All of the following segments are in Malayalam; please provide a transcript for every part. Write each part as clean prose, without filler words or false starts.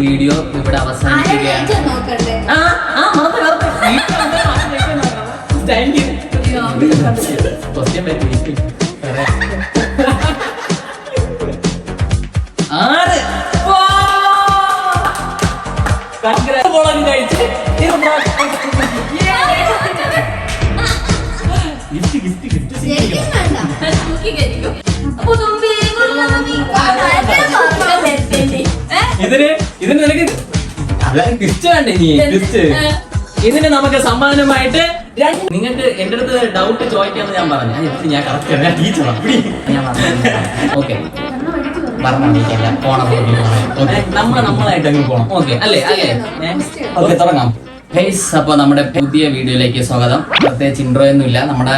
വീഡിയോ ഇവിടെ അവസാനിക്കുകയാണ്. ഇതിന് നിനക്ക് ഗിഫ്റ്റ് വേണ്ടേ? നീ ഗിഫ്റ്റ് ഇതിന് നമുക്ക് സമ്മാനമായിട്ട് നിങ്ങൾക്ക് എന്റെ അടുത്ത് ഡൗട്ട് ചോദിക്കാന്ന് ഞാൻ പറഞ്ഞു. ഞാൻ കറക്റ്റ് ഞാൻ ടീച്ചറാണ്. ഞാൻ ഓക്കെ നമ്മളായിട്ട് അങ്ങ് പോണം. ഓക്കെ അല്ലേ? അല്ലേ? ഓക്കെ, തുടങ്ങാം. അപ്പൊ നമ്മുടെ പുതിയ വീഡിയോയിലേക്ക് സ്വാഗതം. പ്രത്യേകിച്ച് ഇൻട്രോ ഒന്നും ഇല്ല. നമ്മുടെ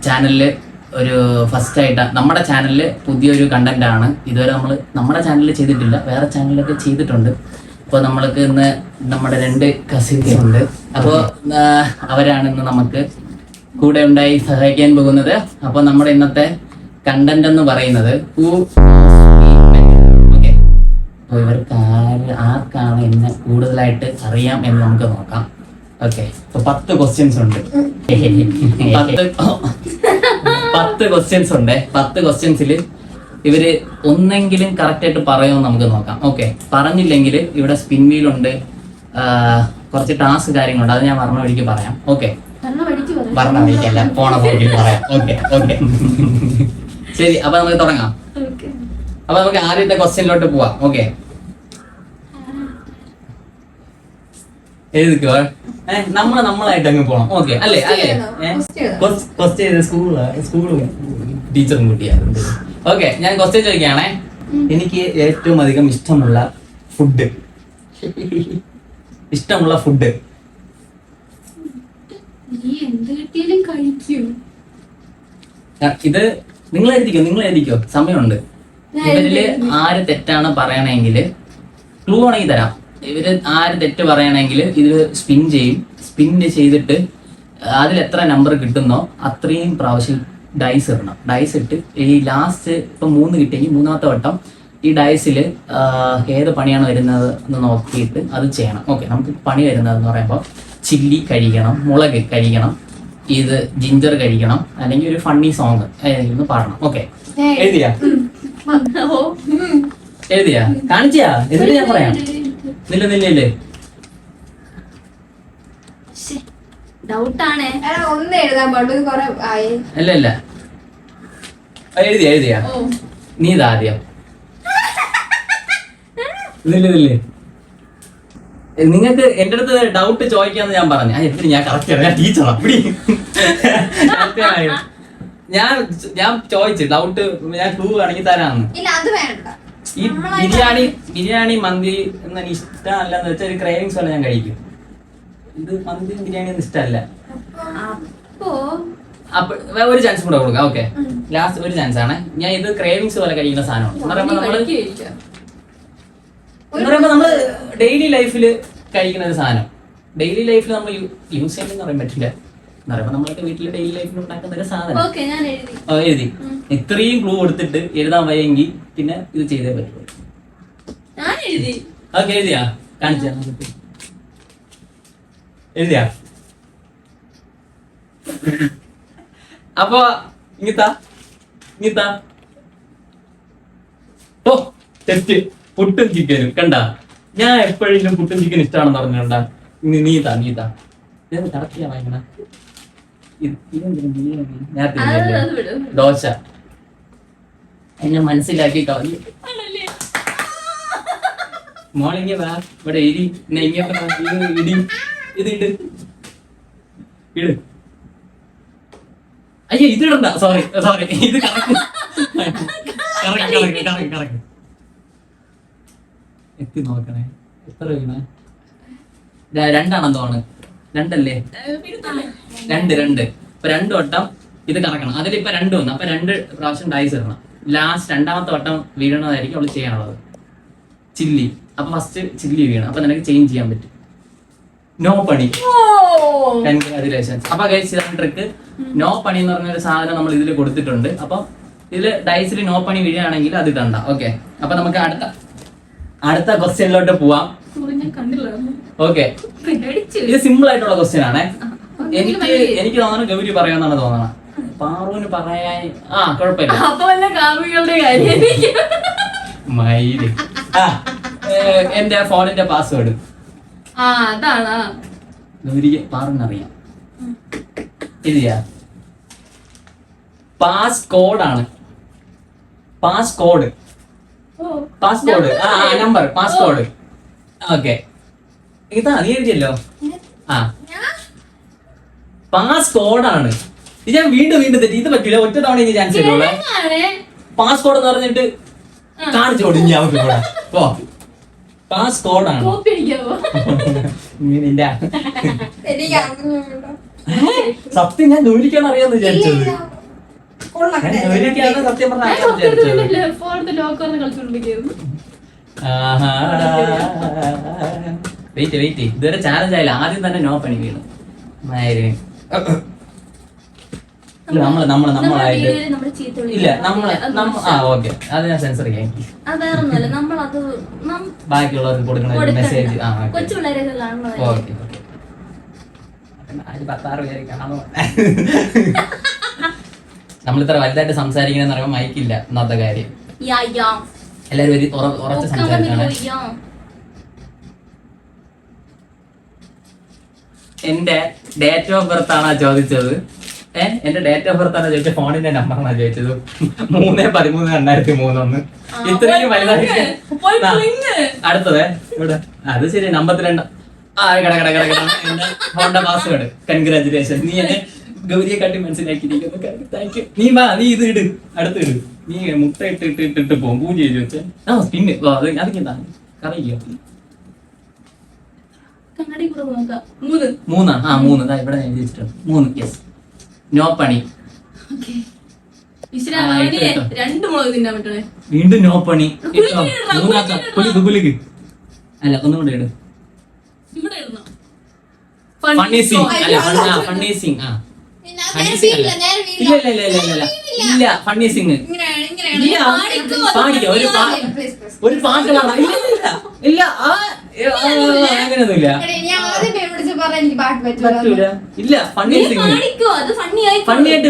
ചാനലില് ഒരു ഫസ്റ്റ് ആയിട്ട് നമ്മുടെ ചാനലിൽ പുതിയൊരു കണ്ടന്റ് ആണ്. ഇതുവരെ നമ്മൾ നമ്മുടെ ചാനലിൽ ചെയ്തിട്ടില്ല, വേറെ ചാനലിലൊക്കെ ചെയ്തിട്ടുണ്ട്. അപ്പോൾ നമ്മൾക്ക് ഇന്ന് നമ്മുടെ 2 കസിൻസ് ഉണ്ട്. അപ്പോൾ അവരാണ് ഇന്ന് നമുക്ക് കൂടെ ഉണ്ടായി സഹായിക്കാൻ പോകുന്നത്. അപ്പോൾ നമ്മുടെ ഇന്നത്തെ കണ്ടന്റ് എന്ന് പറയുന്നത് ഓക്കെ. അപ്പോൾ ഇവർക്ക് ആർക്കാണ് എന്നെ കൂടുതലായിട്ട് അറിയാം എന്ന് നമുക്ക് നോക്കാം. ഓക്കെ, അപ്പോൾ 10 ക്വസ്റ്റ്യൻസ് ഉണ്ട്. 10 ക്വസ്റ്റ്യൻസ് ഉണ്ട്. 10 ക്വസ്റ്റ്യൻസിൽ ഇവര് ഒന്നെങ്കിലും കറക്റ്റ് ആയിട്ട് പറയുമെന്ന് നമുക്ക് നോക്കാം. ഓക്കെ, പറഞ്ഞില്ലെങ്കിൽ ഇവിടെ സ്പിൻ വീലുണ്ട്, കുറച്ച് ടാസ്ക് കാര്യങ്ങളുണ്ട്. അത് ഞാൻ പറഞ്ഞ വഴിക്ക് പറയാം. ഓക്കെ, പറഞ്ഞ വഴിക്കല്ല, പോണ പോക്കിൽ പറയാം. ഓക്കെ ഓക്കെ ശരി, അപ്പൊ നമുക്ക് തുടങ്ങാം. അപ്പൊ നമുക്ക് ആദ്യത്തെ ക്വസ്റ്റ്യനിലോട്ട് പോവാം. ഓക്കെ, എഴുതിക്കോ. നമ്മളായിട്ട് അങ്ങ് പോണം. ഓക്കെ അല്ലേ? അല്ലേ? ക്വസ്റ്റ്യൻ സ്കൂള് ടീച്ചറും കൂട്ടിയായിരുന്നു. ഓക്കെ, ഞാൻ ക്വസ്റ്റ്യൻ ചോദിക്കുകയാണേ. എനിക്ക് ഏറ്റവും അധികം ഇഷ്ടമുള്ള ഫുഡ് ഇത് നിങ്ങൾ എഴുതിക്കോ, സമയമുണ്ട്. ഇവരില് ആര് തെറ്റാണ് പറയണമെങ്കിൽ ക്ലൂ ആണെങ്കിൽ തരാം. ഇവര് ആര് തെറ്റ് പറയണമെങ്കിൽ ഇത് സ്പിൻ ചെയ്തിട്ട് അതിൽ എത്ര നമ്പർ കിട്ടുന്നോ അത്രയും പ്രാവശ്യം ഡൈസ് ഇടണം. ഡൈസ് ഇട്ട് ഈ ലാസ്റ്റ് ഇപ്പൊ 3 കിട്ടിയെങ്കിൽ 3ാമത്തെ വട്ടം ഈ ഡൈസിൽ ഏത് പണിയാണ് വരുന്നത് എന്ന് നോക്കിയിട്ട് അത് ചെയ്യണം. ഓക്കെ, നമുക്ക് പണി വരുന്നതെന്ന് പറയുമ്പോൾ ചില്ലി കഴിക്കണം, മുളക് കഴിക്കണം, ഇത് ജിഞ്ചർ കഴിക്കണം, അല്ലെങ്കിൽ ഒരു ഫണ്ണി സോങ് ഒന്ന് പാടണം. ഓക്കെ, എഴുതിയാ കാണിച്ചാ? എന്നിട്ട് ഞാൻ പറയാം. നില്ലേ അല്ല എഴുതിയാ നീ ഇതാദ്യം. നിങ്ങൾക്ക് എന്റെ അടുത്ത് ഡൗട്ട് ചോദിക്കാന്ന് ഞാൻ പറഞ്ഞു. ഞാൻ കറക്റ്റ് ഞാൻ ടീച്ചറാണ്. ഞാൻ ചോദിച്ചു ഡൗട്ട്, ഞാൻ ക്ലൂ ആണെങ്കിൽ തരാന്ന്. ഈ ബിരിയാണി മന്തി എന്ന് എനിക്ക് ഇഷ്ടമല്ലെന്ന് വെച്ചാൽ ഒരു ക്രേവിങ്സ് പോലെ ഞാൻ കഴിക്കും. ഇത് മന്തി ബിരിയാണി ഒന്നും ഇഷ്ടമല്ല. അപ്പൊ ഒരു ചാൻസ് കൂടെ കൊടുക്കാം. ഓക്കെ, ലാസ്റ്റ് ഒരു ചാൻസ് ആണ്. ഞാൻ ഇത് ക്രേവിങ്സ് പോലെ കഴിക്കുന്ന സാധനമാണ്. നമ്മള് ഡെയിലി ലൈഫിൽ കഴിക്കുന്ന ഒരു സാധനം. ഡെയിലി ലൈഫിൽ നമ്മൾ യൂസ് ചെയ്യുന്ന പറയാൻ പറ്റില്ല. എന്ന് പറയുമ്പോൾ നമ്മളൊക്കെ വീട്ടിൽ ഡെയിലി ലൈഫിൽ ഉണ്ടാക്കുന്ന ഒരു സാധനം. എഴുതി. ഇത്രയും ക്ലൂ കൊടുത്തിട്ട് എഴുതാൻ വയ്യെങ്കിൽ പിന്നെ ഇത് ചെയ്തേ പറ്റുള്ളൂ. ഓക്കെ, എഴുതിയാ? കാണിച്ചാ? എഴുതിയാ? അപ്പൊ ഇങ്ങത്താ ഓ ടെസ്റ്റ് പുട്ടും ചിക്കനും കണ്ട. ഞാൻ എപ്പോഴും പുട്ടും ചിക്കൻ ഇഷ്ടമാണെന്ന് പറഞ്ഞോണ്ടാ. നീതാ കറക്റ്റ് ചെയ്യാൻ വായിക്കണ. ദോശ എന്നെ മനസ്സിലാക്കി കളഞ്ഞു. മോളിങ്ങ വാ, ഇവിടെ ഇരി. ഇടി ഇത് ഇട്. അയ്യോ, ഇത് ഇടണ്ട. സോറി ഇത് കറക്റ്റ് എത്തി നോക്കണേ. എത്ര വീണ? 2 തോന്നുന്നു. 2 അല്ലേ? 2. ഇപ്പൊ 2 വട്ടം ഇത് കറക്കണം. അതിലിപ്പോ 2 വന്നു. അപ്പൊ 2 പ്രാവശ്യം ഡൈസ് ഇടണം. ലാസ്റ്റ് 2ാമത്തെ വട്ടം വീഴണതായിരിക്കും അവള് ചെയ്യാനുള്ളത്. ചില്ലി. അപ്പൊ ഫസ്റ്റ് ചില്ലി വീണം. അപ്പൊ നിനക്ക് ചേഞ്ച് ചെയ്യാൻ പറ്റും. നോ പണി. കൺഗ്രാജുലേഷൻസ്. അപ്പൊ ഗൈസ്, ഇതാണ് ട്രിക്ക്. നോ പണി എന്ന് പറഞ്ഞൊരു സാധനം നമ്മൾ ഇതിൽ കൊടുത്തിട്ടുണ്ട്. അപ്പൊ ഇതില് ഡൈസിൽ നോ പണി വീഴുകയാണെങ്കിൽ അത് ഇടണ്ട. ഓക്കെ, അപ്പൊ നമുക്ക് അടുത്ത ക്വസ്റ്റ്യനിലോട്ട് പോവാം. ഓക്കെ, ഇത് സിമ്പിൾ ആയിട്ടുള്ള ക്വസ്റ്റ്യൻ ആണ്. എനിക്ക് തോന്നുന്നു ഗൗരി പറയാന്നാണ് തോന്നണം. പാറുവിന് പറയാൻ കുഴപ്പമില്ല. മയില് എന്റെ ഫോണിന്റെ പാസ്വേഡ് ഗൗരിക്ക് പാറിനറിയാം. ഇല്ല, പാസ്കോഡാണ്. Passcode number passcode. ഓക്കെ, ഇതാ നീ എഴുതിയല്ലോ. പാസ്കോഡാണ്. ഇത് ഞാൻ വീണ്ടും തെറ്റി. ഇത് പറ്റില്ല, ഒറ്റ തവണ ഇനി ചാൻസ് തരുള്ളൂ. പാസ്കോഡ് എന്ന് പറഞ്ഞിട്ട് കാണിച്ചു കൊടുക്കും അവർക്ക് കൂടെ. ഓ, പാസ്കോഡാണ്. സത്യം ഞാൻ ഗൗരിക്കാണ് അറിയാന്ന് വിചാരിച്ചത്. സത്യം പറഞ്ഞ വെയിറ്റ് ഇതുവരെ ചാലഞ്ച് ആയില്ല. ആദ്യം തന്നെ നോ പണി വീണു. നമ്മളായിട്ട് ഇല്ല ഓക്കെ, അത് ഞാൻ സെൻസർ ചെയ്യാം. ബാക്കിയുള്ളവർക്ക് കൊടുക്കണ മെസ്സേജ്. ഓക്കെ, 16 പേര് കാണാമോ? നമ്മളിത്ര വലുതായിട്ട് സംസാരിക്കണെന്ന് പറയുമ്പോ മൈക്കില്ല. ഒന്നാമത്തെ കാര്യം എല്ലാരും ഉറച്ച സംസാരിക്കണം. എന്റെ ഡേറ്റ് ഓഫ് ബർത്ത് ആണോ ചോദിച്ചത്? എന്റെ ഡേറ്റ് ഓഫ് ബർത്ത് ആണോ ചോദിച്ചത്? ഫോണിന്റെ നമ്പറാണോ ചോദിച്ചത്? 3/13/2003. ഇത്രയും വലുതായിട്ട്. അടുത്തത് ഇവിടെ, അത് ശരി, നമ്പർ 2. എന്റെ ഫോണിന്റെ പാസ്വേഡ്. കൺഗ്രാചുലേഷൻ, നീ എന്നെ ഗൗരിയെ കാട്ടി മനസ്സിലാക്കിയിരിക്കുന്നു. Thank you. നീ ഇത് ഇട്, അടുത്ത് ഇട്. നീ മുട്ട ഇട്ടിട്ട് പോകും. പൂജ ചെയ്ത് വെച്ച് പിന്നെ അതൊക്കെ എന്താ കറിയോ? 3. 3 ഇവിടെ ഞാൻ എഴുതിയിട്ടുണ്ട്. 3. യെസ്, നോ പണി. വീണ്ടും നോ പണി. അല്ല, ഒന്നും കൂടെ ഇട്. ഫണ്ണി സിംഗ് അല്ല, ഫണ്ണി സിംഗ്. ഇല്ല, ഫണ്ണി സിംഗ്. പാടിക്കോ, ഒരു പാട്ട് പാടാം. ഇല്ല, അങ്ങനെയൊന്നുമില്ല. പറ്റൂല. ഇല്ല, ഫണ്ണി സിംഗ്. ഫണ്ണിയായിട്ട്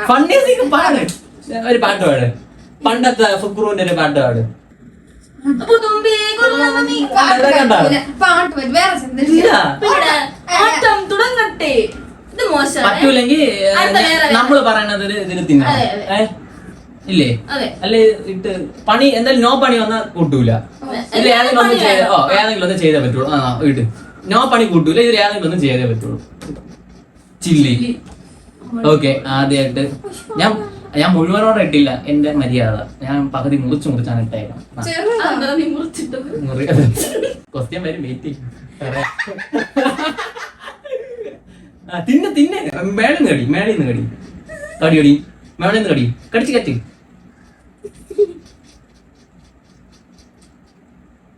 ഫണ്ണി സിംഗ് പാട്. ഒരു പാട്ട് പാട്. പണ്ടത്തെ ഫുക്രൂന്റെ ഒരു പാട്ട് പാട്. പറ്റൂലെങ്കിൽ നമ്മള് പറയണത് ഇതിന് തിന്നാ ഇല്ലേ? അല്ലെ ഇട്ട് പണി എന്തായാലും നോ പണി വന്നാൽ കൂട്ടൂല. ഇതിൽ ഏതെങ്കിലും ഒന്ന് ചെയ്തേ പറ്റുള്ളൂ. ഇട്ട് നോ പണി കൂട്ടൂല. ഇതിൽ ഏതെങ്കിലും ഒന്ന് ചെയ്തേ പറ്റുള്ളൂ. ചില്ലി. ഓക്കെ, ആദ്യമായിട്ട് ഞാൻ മുഴുവനോടെ ഇട്ടില്ല. എന്റെ മര്യാദ. ഞാൻ പകുതി മുറിച്ചാണ് ഇട്ടേക്കാം. ക്വസ്റ്റ്യൻ വരും, വെയിറ്റ്. തിന്നെ മേളിന്ന് കടി കടി മേളിന്ന് കടി കടിച്ച്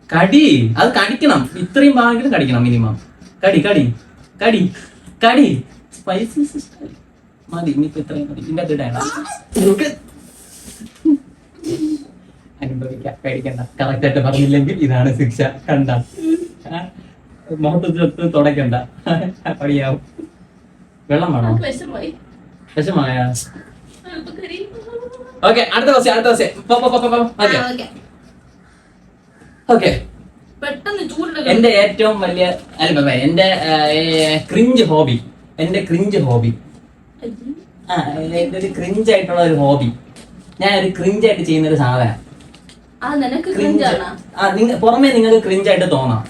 കടി. അത് കടിക്കണം. ഇത്രയും ഭാഗമെങ്കിലും കടിക്കണം മിനിമം. കടി സ്പൈസസ് മതി. ഇനിയിപ്പോ ഇത്രയും മതി. ഇതിന്റെ അത് ഇടണം. അനുഭവിക്കാം, പേടിക്കണ്ട. കറക്റ്റ് ആയിട്ട് പറഞ്ഞില്ലെങ്കിൽ ഇതാണ് ശിക്ഷ. കണ്ട മുഖത്ത് തുടക്കണ്ട, പടിയാവും. വെള്ളം വേണോ? വിഷമായ? ഓക്കെ, അടുത്ത ക്വസ്റ്റ്യൻ. ഓക്കെ, എന്റെ ഏറ്റവും വലിയ എന്റെ ക്രിഞ്ച് ഹോബി. എന്റെ ഒരു ക്രിഞ്ച് ആയിട്ടുള്ള ഒരു ഹോബി. ഞാൻ ഒരു ക്രിഞ്ച് ആയിട്ട് ചെയ്യുന്ന ഒരു സാധനം. പുറമെ നിങ്ങൾക്ക് ക്രിഞ്ച് ആയിട്ട് തോന്നാം.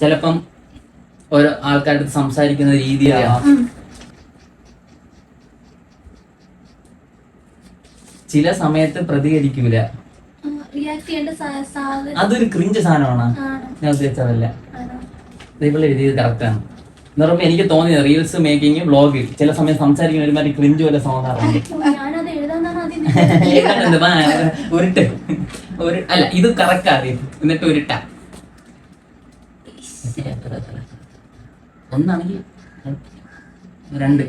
ചിലപ്പം ഓരോ ആൾക്കാരുടെ സംസാരിക്കുന്ന രീതിയാവാം. ചില സമയത്ത് പ്രതികരിക്കൂല. അതൊരു ക്രിഞ്ച് സാധനമാണ്. ഞാൻ ഉദ്ദേശിച്ചതല്ല. ഇവിടെ എഴുതിയത് കറക്റ്റാണ്. എന്ന് പറയുമ്പോ എനിക്ക് തോന്നിയത് റീൽസ് മേക്കിംഗ്, വ്ളോഗ്, ചില സമയം സംസാരിക്കുന്ന ഒരുമാതിരി ക്രിഞ്ച് പോലെ തോന്നാറുണ്ട്. ഉരുട്ട് അല്ല, ഇത് കറക്റ്റ് അറിയും. എന്നിട്ട് ഉരുട്ട ഒന്നാണെങ്കിൽ രണ്ട്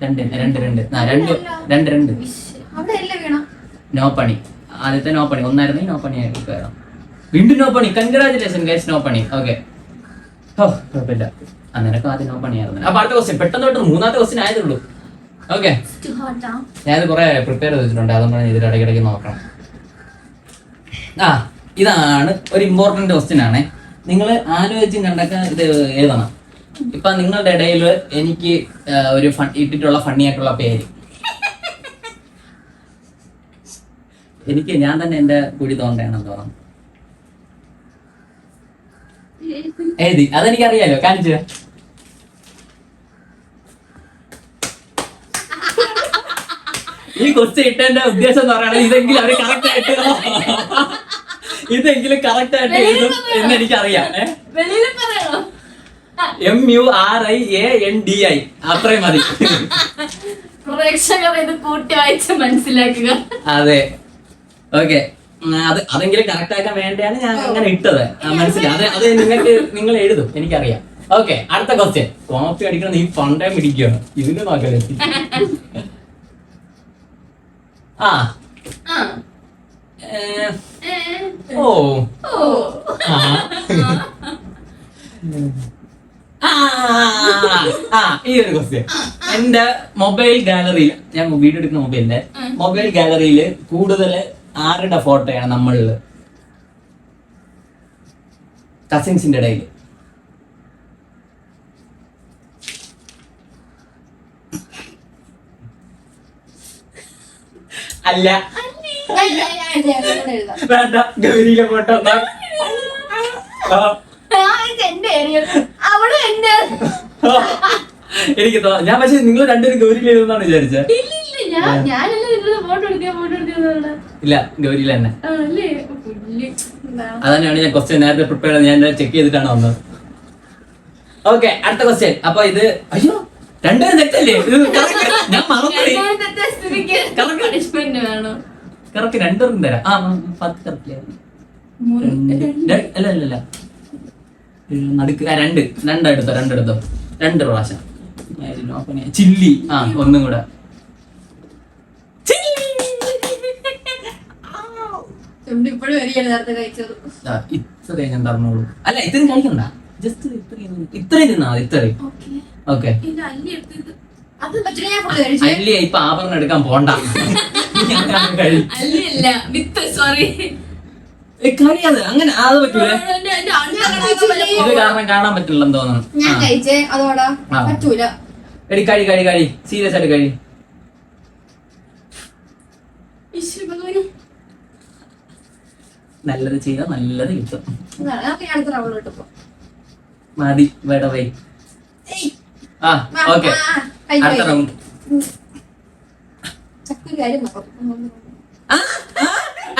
രണ്ട് രണ്ട് രണ്ട് ആ രണ്ട് രണ്ട് രണ്ട് നോ പണി. ആദ്യത്തെ നോ പണി ഒന്നായിരുന്നു, നോ പണി ആയിരുന്നു. വീണ്ടും നോ പണി. കൺഗ്രാജുലേഷൻ ഗൈസ്, നോ പണി. ഓക്കെ, ഓ കുഴപ്പമില്ല. അന്നേരൊക്കെ ആദ്യം നോ പണിയായിരുന്നു. അപ്പൊ അടുത്ത ക്വസ്റ്റ്യൻ പെട്ടെന്ന് തൊട്ട് മൂന്നാമത്തെ ക്വസ്റ്റ്യൻ ആയതുള്ളൂ. ഓക്കെ, ഞാനത് കുറെ പ്രിപ്പയർ ചെയ്ത് വെച്ചിട്ടുണ്ട്, അതുകൊണ്ട് ഇതിൽ ഇടയ്ക്കിടയ്ക്ക് നോക്കണം. ആ, ഇതാണ് ഒരു ഇമ്പോർട്ടന്റ് ക്വസ്റ്റ്യൻ ആണ്. നിങ്ങൾ ആലോചിച്ചും കണ്ടൊക്കെ ഇത് എഴുതണം. ഇപ്പൊ നിങ്ങളുടെ ഇടയിൽ എനിക്ക് ഒരു ഇട്ടിട്ടുള്ള ഫണ്ണി ആയിട്ടുള്ള പേര് എനിക്ക് ഞാൻ തന്നെ എന്റെ കുഴി തോണ്ടയാണെന്ന് തോന്നുന്നു. എഴുതി, അതെനിക്കറിയാലോ, കാണിച്ചു. ഈ ക്വസ്റ്റ്യൻ ഇട്ടതിന്റെ ഉദ്ദേശം എന്ന് പറയുന്നത് ഇതെങ്കിലും അവര് കറക്റ്റ് ആയിട്ട് ഇതെങ്കിലും കറക്റ്റ് ആയിട്ട് എഴുതും എന്ന് എനിക്കറിയാം. MURIANDI അത്രയും മതി. പ്രേക്ഷകർ ഇത് കൂട്ടി വായിച്ച് മനസ്സിലാക്കുക. അതെ, ഓക്കെ. അതെങ്കിലും കറക്റ്റ് ആക്കാൻ വേണ്ടിയാണ് ഞാൻ അങ്ങനെ ഇട്ടത്. മനസ്സിലായി. അത് നിങ്ങൾ എഴുതും, എനിക്കറിയാം. ഓക്കെ, അടുത്ത ക്വസ്റ്റ്യൻ. കോപ്പി അടിക്കണം, നീ പണ്ടേ പിടിക്കുകയാണ്. ഇതിന് നോക്കല്ലേ. ആ ഓ ഈ ഒരു ക്വസ്റ്റ്യൻ. എന്റെ മൊബൈൽ ഗാലറിയിൽ, ഞാൻ വീഡിയോ എടുക്കുന്ന മൊബൈലിന്റെ മൊബൈൽ ഗാലറിയിൽ കൂടുതൽ ആരുടെ ഫോട്ടോയാണ് നമ്മളിൽ? കസിൻസിന്റെ ഇടയിൽ. അല്ല, വേണ്ട, ഗൗരിയിലെ ഫോട്ടോ. എനിക്ക് ഞാൻ പക്ഷെ നിങ്ങൾ രണ്ടുപേരും ഗൗരിയിൽ എഴുതുന്നാണ് വിചാരിച്ചത്. ഇല്ല, ഗൗരിയിൽ തന്നെ. അതന്നെയാണ് ഞാൻ ക്വസ്റ്റ്യൻ നേരത്തെ പ്രിപ്പയർ ചെയ്ത് ഞാൻ ചെക്ക് ചെയ്തിട്ടാണ് വന്നത്. ഓക്കെ, അടുത്ത ക്വസ്റ്റ്യൻ. അപ്പൊ ഇത് അയ്യോ രണ്ടുപേരും തെറ്റല്ലേ? ഞാൻ മറന്നുപോയി. കറക്റ്റ് രണ്ടുപേർക്കും തരാം. ആ 10 കറക്റ്റ്. അല്ല അല്ല അല്ല, നടുക്ക് രണ്ടെടുത്തോ രണ്ട് പ്രാവശ്യം. ചില്ലി. ആ, ഒന്നും കൂടെ. ഇത്രയും ഞാൻ തന്നോളൂ. അല്ല, ഇത്രയും കഴിക്കണ്ട, ജസ്റ്റ് ഇത്രയും തിന്നാ മതി. ഇത്രയും. ഓക്കെ, അല്ലി ഇപ്പൊ ആഭരണം എടുക്കാൻ പോണ്ട. കഴിയാതെ അങ്ങനെ അത് പറ്റൂല. ഇത് കാരണം കാണാൻ പറ്റില്ലെന്ന് തോന്നുന്നു. എടി കഴി സീരിയസ് ആയിട്ട് കഴി. നല്ലത് ചെയ്താൽ നല്ലത് കിട്ടും. മതി, വേടവൈ. ആ, ഓക്കെ, അടുത്ത റൗണ്ട്.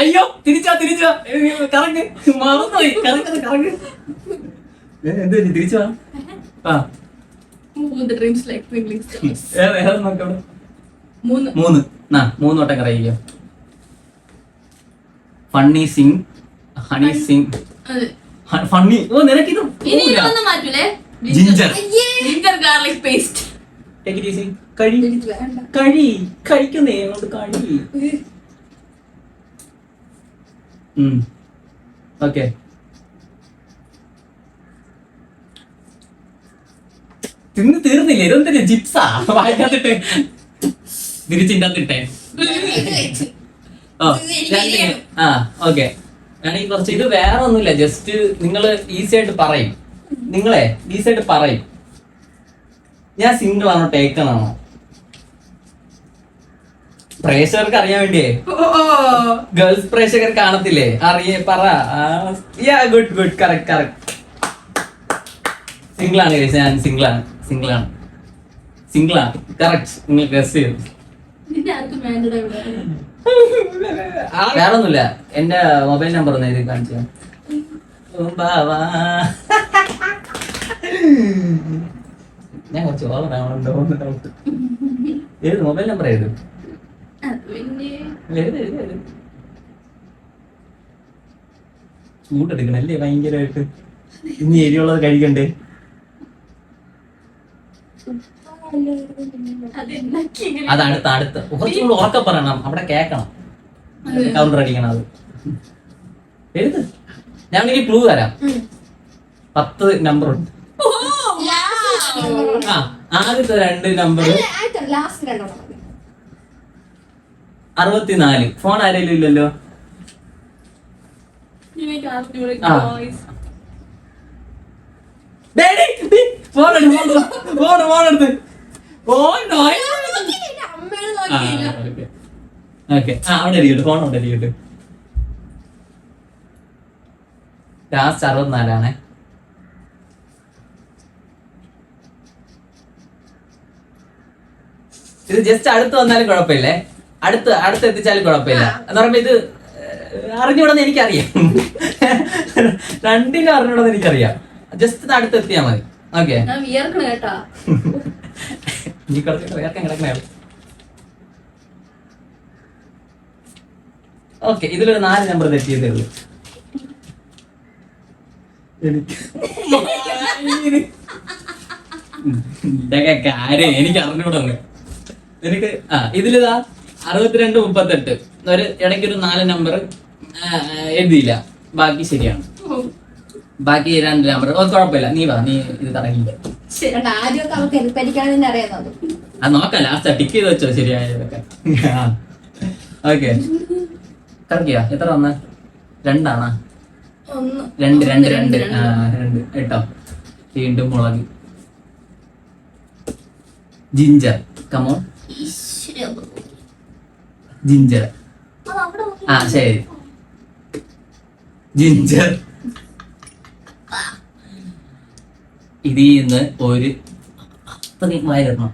അയ്യോ, തിരിച്ചോ കറക്റ്റ് മറന്നുപോയി. എന്ത് തിരിച്ചു വാ. മൂന്ന് വട്ടം കറിയില്ലോ. Funny Singh, Honey Singh, funny. ഓ, നിനക്കിത് ജിഞ്ചർ ഗാർലിക് പേസ്റ്റ്. കഴിക്കുന്നേ അങ്ങോട്ട് കഴി. ഓക്കെ, തിന്ന് തീർന്നില്ലേ? ഇതൊക്കെ ജിപ്സാ വായിക്കാത്തിട്ടെ, തിരിച്ചിട്ടേ. ആ, ഓക്കെ. ആണെങ്കിൽ കുറച്ച് ഇത് വേറെ ഒന്നുമില്ല, ജസ്റ്റ് നിങ്ങൾ ഈസി ആയിട്ട് പറയും. ഞാൻ സിംഗിൾ ആണോ ടേക്കൺ ആണോ? പ്രേക്ഷകർക്ക് അറിയാൻ വേണ്ടിയേ. ഗേൾസ് പ്രേക്ഷകർ കാണത്തില്ലേ? പറ. Good correct. സിംഗിൾ ആണ് ഗൈസ്, ഞാൻ സിംഗിൾ ആണ് കറക്റ്റ്. നിങ്ങൾ ഗസ് ചെയ്തു. വേറെ ഒന്നുമില്ല. എന്റെ മൊബൈൽ നമ്പർ ഒന്ന് എഴുതി കാണിച്ചു. ഞാൻ കുറച്ച് ഓവറാണോ ഡൗട്ട്. ഏത് മൊബൈൽ നമ്പർ ഏത്? ചൂടെടുക്കണല്ലേ ഭയങ്കരമായിട്ട്. ഇനി എരിയുള്ളത് കഴിക്കണ്ടേ? അത് അടുത്ത കുറച്ചുകൂടി ഉറക്കെ പറയണം, അവിടെ കേക്കണം, കൗണ്ടർ അടിക്കണം. അത് എഴുത്. ഞാൻ എനിക്ക് ക്ലൂ തരാം. 10 നമ്പർ ഉണ്ട്. ആദ്യത്തെ 2 നമ്പർ 64. ഫോൺ ആരെങ്കിലും ഇല്ലല്ലോ? അവിടെ ഇരിക്കട്ടെ, ഫോൺ അവിടെ ഇരിക്കട്ടെ. ലാസ്റ്റ് 64 ഇത് ജസ്റ്റ് അടുത്ത് വന്നാലും കുഴപ്പമില്ലേ, അടുത്ത് എത്തിച്ചാലും കുഴപ്പമില്ല. എന്ന് പറയുമ്പോ ഇത് അറിഞ്ഞൂടെന്ന് എനിക്കറിയാം. രണ്ടിനും അറിഞ്ഞൂടെന്ന് എനിക്കറിയാം. ജസ്റ്റ് അടുത്ത് എത്തിയാ മതി. ഓക്കെ, നീ കുറച്ച് വേർക്കാൻ കിടക്കണേ. ഓക്കെ, ഇതിലൊരു 4 നമ്പർ തെറ്റിയതേ ഉള്ളൂ. ഇതൊക്കെ കാര്യം എനിക്ക് അറിഞ്ഞൂടന്ന്. എനിക്ക് ഇതിലിതാ 62, 38 ഒരു ഇടയ്ക്കൊരു 4 നമ്പർ എഴുതിയില്ല, ബാക്കി ശരിയാണ്. ബാക്കി 2 നമ്പർ കുഴപ്പമില്ല. നീ വാ, നീ ഇത് തടങ്ങില്ല. അത് നോക്കാം, ലാസ്റ്റ് ടിക്ക് ചെയ്ത് വെച്ചോ ശരിയായതൊക്കെ. ഓക്കെ, കറക്കിയാ എത്ര വന്ന? 2 ആണോ? 2 കേട്ടോ. വീണ്ടും മുളക്. Ginger, come on. ജിഞ്ചർ. ശരി, ജിഞ്ചർ. ഇതിൽ നിന്ന് ഒരു വയറിടണം.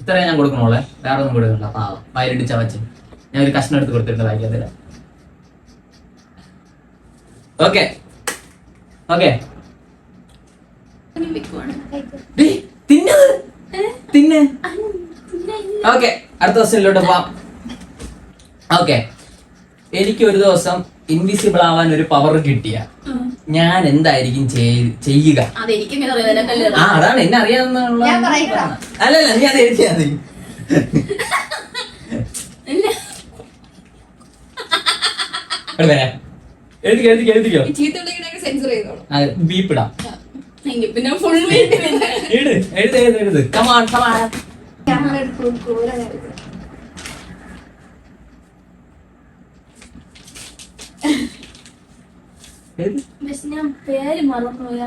ഇത്രയും ഞാൻ കൊടുക്കണോളെ, വേറെ ഒന്നും കൊടുക്കണ്ട. പാവം വയറിടിച്ച വച്ച് ഞാൻ ഒരു കഷ്ണം എടുത്ത് കൊടുത്തിട്ടുണ്ട് വായിക്കാത്തില്ല. ഓക്കെ ഓക്കെ, തിന്ന്. ഓക്കെ, അടുത്ത ക്വസ്റ്റ്യനിലോട്ട് പോവാം. ഓക്കെ, എനിക്ക് ഒരു ദിവസം ഇൻവിസിബിൾ ആവാൻ ഒരു പവർ കിട്ടിയ ഞാൻ എന്തായിരിക്കും ചെയ്യുക? അതാണ് എന്നെ അറിയാവുന്ന. അല്ലല്ല, നീ അത് എഴുതിയാ മതി. എഴുതിക്കോ. ബീപ്പിടാം. എഴുത്. കമാൺ. പേര് മറന്നുപോയാ.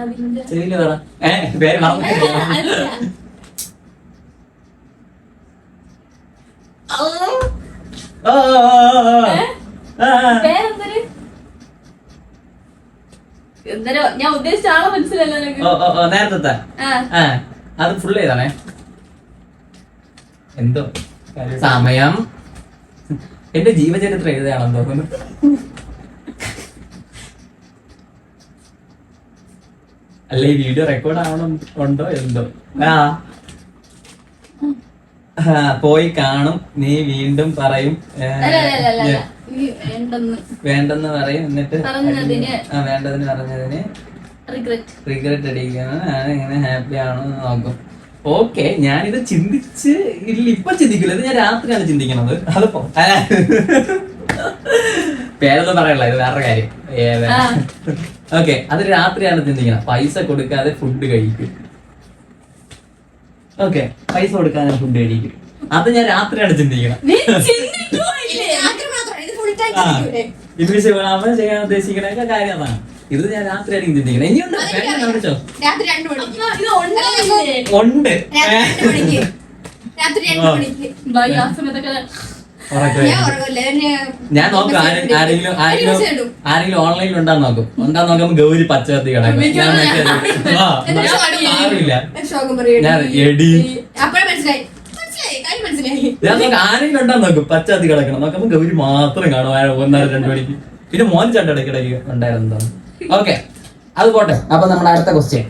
ഞാൻ ഉദ്ദേശിച്ച ആളെ മനസ്സിലല്ലോ നേരത്തെ. അത് ഫുൾ ചെയ്താണേ. എന്തോ സമയം എന്റെ ജീവചരിത്രം എഴുതുകയാണെന്ന് തോന്നുന്നു. അല്ല, ഈ വീഡിയോ റെക്കോർഡ് ആവണം ഉണ്ടോ എന്തോ. പോയി കാണും, നീ വീണ്ടും പറയും വേണ്ടെന്ന് പറയും, എന്നിട്ട് വേണ്ടതിന് പറഞ്ഞതിന് റിഗ്രറ്റ് അടിക്കണം. ഇങ്ങനെ ഹാപ്പി ആണോ നോക്കും. ഓക്കെ, ഞാനിത് ചിന്തിച്ച് ഇപ്പൊ ചിന്തിക്കില്ല, ഇത് ഞാൻ രാത്രിയാണ് ചിന്തിക്കണത്. അതിപ്പോ പേരൊന്നും പറയല്ല, ഇത് വേറെ കാര്യം. ഓക്കെ, അത് രാത്രിയാണ് ചിന്തിക്കണം. പൈസ കൊടുക്കാതെ ഫുഡ് കഴിക്കും. ഓക്കെ, പൈസ കൊടുക്കാതെ ഫുഡ് കഴിക്കും. അത് ഞാൻ രാത്രിയാണ് ചിന്തിക്കണം. ഇൻവിസിബിൾ ആവുമ്പോൾ ചെയ്യാൻ ഉദ്ദേശിക്കണ കാര്യം അതാണ്. ഇത് ഞാൻ രാത്രിയായിരിക്കും ചിന്തിക്കണം. ഇനിയുണ്ട്, വിളിച്ചോ. ഉണ്ട്. ഞാൻ നോക്കും, ആരെങ്കിലും ഓൺലൈനിൽ ഉണ്ടാന്ന് നോക്കും. നോക്കുമ്പോ ഗൗരി പച്ചക്കത്തി കിടക്കും. ഞാൻ ആരെങ്കിലും ഉണ്ടാന്ന് നോക്കും, പച്ചക്കത്തി കിടക്കണം. നോക്കുമ്പോ ഗൗരി മാത്രം കാണും 1:30-2 മണിക്ക്. പിന്നെ മോൻ ചണ്ട ഇടയ്ക്കിടയ്ക്ക് ഉണ്ടായിരുന്നു. ഓക്കെ, അത് പോട്ടെ. അപ്പൊ നമ്മുടെ അടുത്ത ക്വസ്റ്റ്യൻ,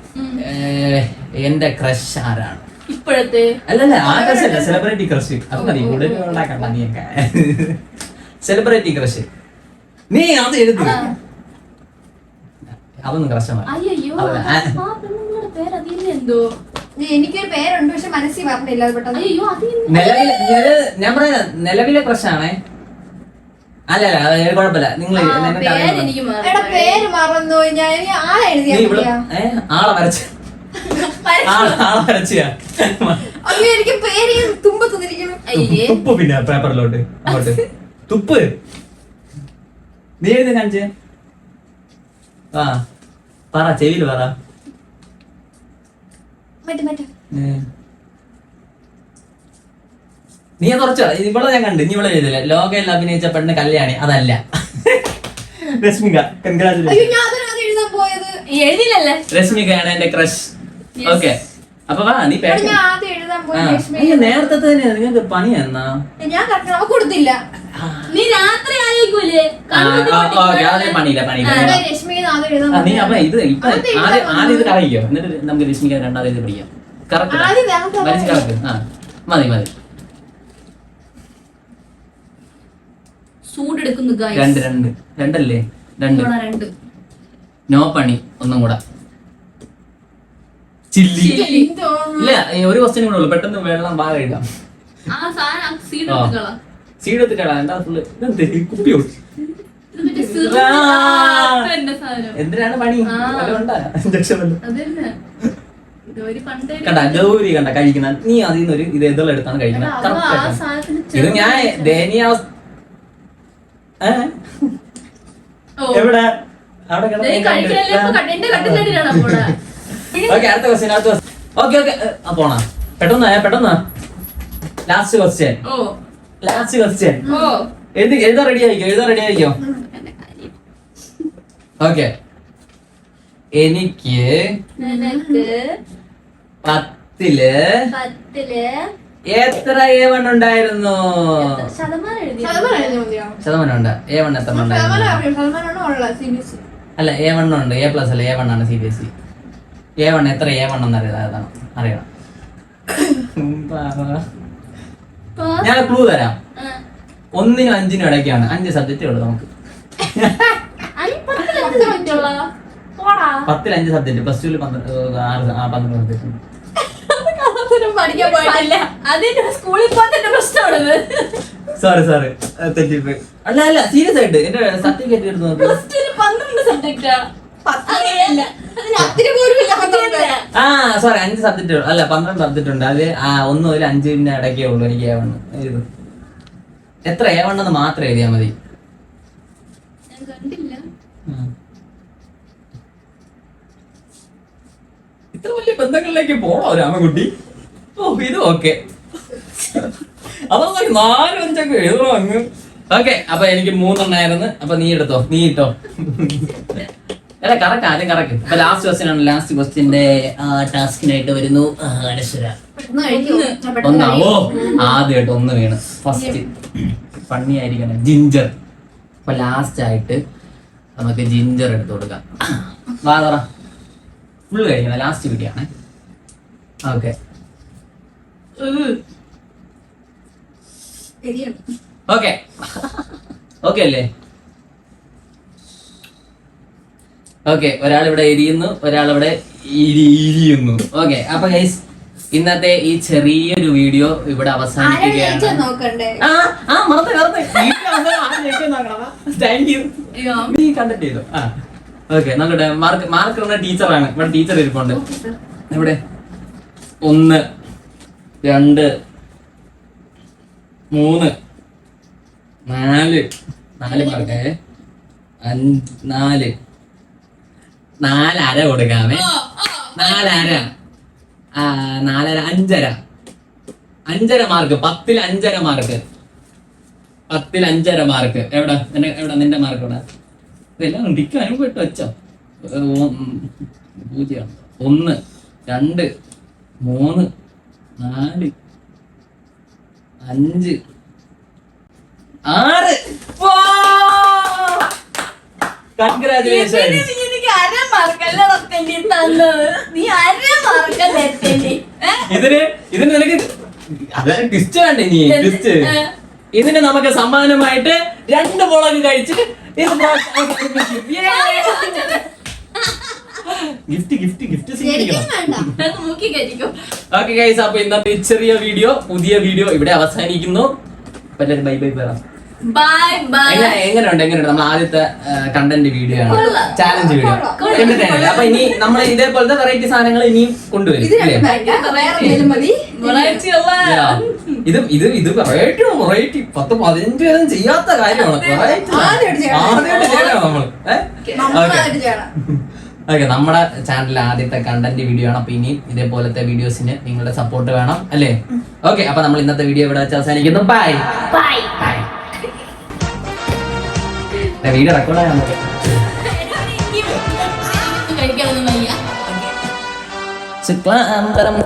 എന്റെ ക്രഷ് ആരാണ്? ഇപ്പോഴത്തെ അല്ലല്ല, ആ ക്രഷ് അല്ല, സെലിബ്രിറ്റി ക്രഷ്. അത് മതി, കൂടുതൽ ഉണ്ടാക്കണ്ട നീയൊക്കെ. സെലിബ്രിറ്റി ക്രഷ് നീ അത് എഴുതി. അതൊന്നും ക്രഷമാണ്. എനിക്കൊരു പേരുണ്ട്, പക്ഷെ മനസ്സിൽ പറഞ്ഞില്ല അത് പെട്ടെന്ന്. അയ്യോ അത് ഞാൻ പറയാ നിലവിലെ പ്രശ്നമാണേ. അല്ല കുഴപ്പമില്ല. നിങ്ങൾ പേരെനിക്ക് എടാ പേര് മറന്നു പോയി. ഞാൻ ഇനി ആളെ എഴുതിയാ ആളെ വരച്ച ആളെ വരച്ചിയാ. അയ്യോ എനിക്ക് പേര് തുമ്പത്ത് തിരിക്കണം. അയ്യേ തുപ്പ് പിന്നെ പേപ്പറിലോട്ട് അങ്ങോട്ട് തുപ്പ്. നീ എഴുതി കാണിച്ചേ. ആ പറ, ചെവിയിൽ പറ. മറ്റേ നീ കുറച്ച് ഇവിടെ ഞാൻ കണ്ടു. നീ ഇവിടെ എഴുതില്ല. ലോകയിൽ അഭിനയിച്ച പെണ്ണ് കല്യാണി, അതല്ല. രശ്മിക. കൺഗ്രാറ്റുലേഷൻ. അയ്യോ ഞാൻ അതിനകത്ത് എഴുതാൻ പോയത്. എഴുതില്ലല്ലേ? രശ്മികയാണ് എന്റെ ക്രഷ്. ഓക്കെ, അപ്പൊ വാ. നീ ഞാൻ ആദ്യം എഴുതാൻ പോയി ലക്ഷ്മി. നേരത്തെ തന്നെ നിങ്ങൾക്ക് പണി എന്നാ. ഞാൻ കറക്റ്റ് അവ കൊടുത്തില്ല. നീ രാത്രി ആലോചിക്കൂലേ? പണിയില്ല. രശ്മി ആദ്യം എഴുതാൻ നീ അപ്പൊ ഇത് ഇപ്പൊ ആദ്യം ഇത് കളയിക്കോ, എന്നിട്ട് നമുക്ക് രശ്മിക രണ്ടാമത് ഇത് പഠിക്കാം. Correct correct. ആ മതി. ചൂടെടുക്കുന്നു രണ്ടല്ലേ? രണ്ട്. നോ പണി. ഒന്നും കൂടെ. ചില്ലി. ഇല്ല, ഒരു ക്വസ്റ്റ്യൻ കൂടെ ഉള്ളു. പെട്ടെന്ന് വെള്ളം വാ എഴുതാം. സീഡെടുത്ത് കളാ. എന്താ ഫുള്ള് കുപ്പി എന്തിനാണ് പണി? കണ്ട ഗൗരി കണ്ട കഴിക്കുന്ന. നീ അതിൽ നിന്നൊരു ഇത് എതെല്ലാം എടുത്താണ് കഴിക്കുന്നത്. ഇത് ഞാൻ ദയനീയാവസ്ഥ. എവിടെ? അവിടെ ഓക്കെ, അടുത്ത ക്വസ്റ്റ്യൻ. ഓക്കെ പോണ. പെട്ടെന്ന് ലാസ്റ്റ് ക്വസ്റ്റ്യൻ. എഴുതാ റെഡി ആയിക്കോ. ഓക്കെ, എനിക്ക് 10 എത്ര A1 ഉണ്ടായിരുന്നു? ശതമാനം ഉണ്ട്. A1 എത്ര ഉണ്ടായിരുന്നു? അല്ല, A1 ഉണ്ട്. A+ അല്ല, A1 ആണ്. CBSE A1 എത്ര A1 എന്ന് അറിയണം. ഞാൻ ക്ലൂ തരാം. 1-നും 5-നും ഇടയ്ക്കാണ്. 5 സബ്ജക്റ്റ് ഉള്ളു നമുക്ക്. 10-ൽ 5 സബ്ജക്ട്. പ്ലസ് 2-ൽ 12 സബ്ജക്ട്. സോറി തെറ്റിപ്പോയി. അല്ല സീരിയസ് ആയിട്ട് എന്റെ സർട്ടിഫിക്കറ്റ് എടുത്ത് നോക്ക്. ആ സോറി, 5 സബ്ജക്ട്. അല്ല 12 സബ്ജക്ട് ഉണ്ട്. അത് 1 മുതൽ 5-ന്റെ ഇടയ്ക്കേ ഉള്ളൂ എനിക്ക് A1. എത്ര A1 എന്ന് മാത്രം എഴുതിയാ മതി. ഇത്ര വലിയ ബന്ധങ്ങളിലേക്ക് പോണോ രാമൻകുട്ടി? ഓ ഇത് ഓക്കെ. അപ്പൊ 4-5 എഴുതണോ അങ്ങ്? ഓക്കെ, അപ്പൊ എനിക്ക് 3 എണ്ണായിരുന്നു. അപ്പൊ നീ ഇട്ടോ. അല്ല കറക്റ്റ്, ആദ്യം കറക്റ്റ്. അപ്പൊ ലാസ്റ്റ് ക്വസ്റ്റ്യൻ ആണ്. ലാസ്റ്റ് ക്വസ്റ്റ്യന്റെ ടാസ്കിനായിട്ട് വരുന്നു അനശ്വര. ഒന്നാവോ? ആദ്യമായിട്ട് 1 വീണ്. ഫസ്റ്റ് ഫണ്ണി ആയിരിക്കണം. ജിഞ്ചർ. അപ്പൊ ലാസ്റ്റ് ആയിട്ട് നമുക്ക് ജിഞ്ചർ എടുത്തു കൊടുക്കാം. വാ പറ. ഫുള്ള് കഴിക്കണം. ലാസ്റ്റ് വീഡിയോ ആണ്. ഓക്കെ അല്ലേ? ഓക്കെ, ഒരാളിവിടെ എരിയുന്നു, ഒരാളിവിടെ ഇരിയുന്നു. ഓക്കെ, അപ്പൊ ഗൈസ് ഇന്നത്തെ ഈ ചെറിയൊരു വീഡിയോ ഇവിടെ അവസാനിക്കുകയാണ്. നീ കണ്ടിട്ട് ചെയ്തു. ഓക്കെ, നോക്കട്ടെ. മാർക്ക് ടീച്ചറാണ്. ഇവിടെ ടീച്ചർ ഇരിപ്പുണ്ട്. ഇവിടെ 1 2 3 4 മാർക്ക്. 4.5 കൊടുക്കാമേ. 4.5 5.5 മാർക്ക്. 10-ൽ 5.5 മാർക്ക്. 10-ൽ 5.5 മാർക്ക്. എവിടെ നിന്റെ മാർക്ക് എവിടെ? ഇതെല്ലാം ഡിക്ക് അനുഭവപ്പെട്ട് വെച്ചോ. 0 1 2 3 4 5 6. കൺഗ്രാജുലേഷൻ. ഇതിന് നിനക്ക് അതായത് ട്വിസ്റ്റ് വേണ്ടേ? നീ ട്വിസ്റ്റ്. ഇതിന് നമുക്ക് സമ്മാനമായിട്ട് 2 മുളക് കഴിച്ച് ഇത് ഗിഫ്റ്റ് ശരിക്കും വേണ്ട. അത് മൂക്കി കഴിക്കും. ഓക്കെ ഗൈസ്, അപ്പൊ ഇന്നത്തെ ഈ ചെറിയ വീഡിയോ, പുതിയ വീഡിയോ ഇവിടെ അവസാനിക്കുന്നു. ബൈ ബൈ പറ. Bye bye. എങ്ങനെയുണ്ട് നമ്മൾ ആദ്യത്തെ കണ്ടന്റ് വീഡിയോ ആണ്, കൊള്ളാം. Challenge video. കൊള്ളാം. അപ്പൊ ഇനി നമ്മൾ ഇതേപോലത്തെ വെറൈറ്റി സാധനങ്ങൾ ഇനിയും കൊണ്ടുവരും ഇത് അല്ലേ? വേറെ എന്തെങ്കിലും മതി. വെറൈറ്റി ഉള്ള ഇത് വെറൈറ്റി 10-15 പേരും ചെയ്യാത്ത കാര്യമാണ്. വെറൈറ്റി ആദ്യമായിട്ട് ചെയ്യണം. ആദ്യമായിട്ട് ചെയ്യണം നമ്മള്. നമ്മളായിട്ട് ചെയ്യണം. ഓക്കെ, നമ്മുടെ ചാനലിലെ ആദ്യത്തെ കണ്ടന്റ് വീഡിയോ ആണ്. അപ്പൊ ഇനി ഇതേപോലത്തെ വീഡിയോസിന് നിങ്ങളുടെ സപ്പോർട്ട് വേണം അല്ലേ? ഓക്കെ, അപ്പൊ നമ്മൾ ഇന്നത്തെ വീഡിയോ ഇവിടെ വെച്ച് അവസാനിക്കുന്നു. Bye bye. വീഡിയോ റെക്കോർഡ് ആയാൽ നമുക്ക് കഴിക്കാനൊന്നും വയ്യ. ശുക്ലാംബരം